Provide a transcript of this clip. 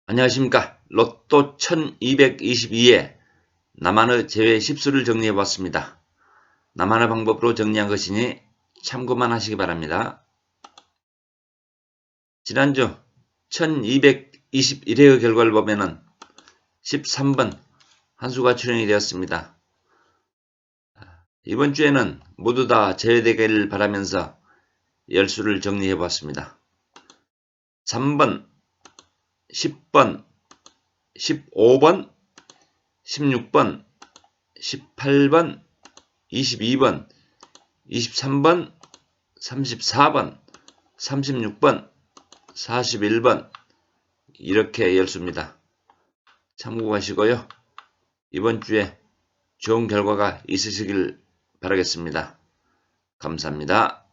안녕하십니까. 로또 1222에 나만의 제외 10수를 정리해보았습니다. 나만의 방법으로 정리한 것이니 참고만 하시기 바랍니다. 지난주 1221회의 결과를 보면은 13번 한 수가 출연이 되었습니다. 이번 주에는 모두 다 제외되기를 바라면서 10수를 정리해보았습니다. 3번, 10번, 15번, 16번, 18번, 22번, 23번, 34번, 36번, 41번 이렇게 열수입니다. 참고하시고요. 이번 주에 좋은 결과가 있으시길 바라겠습니다. 감사합니다.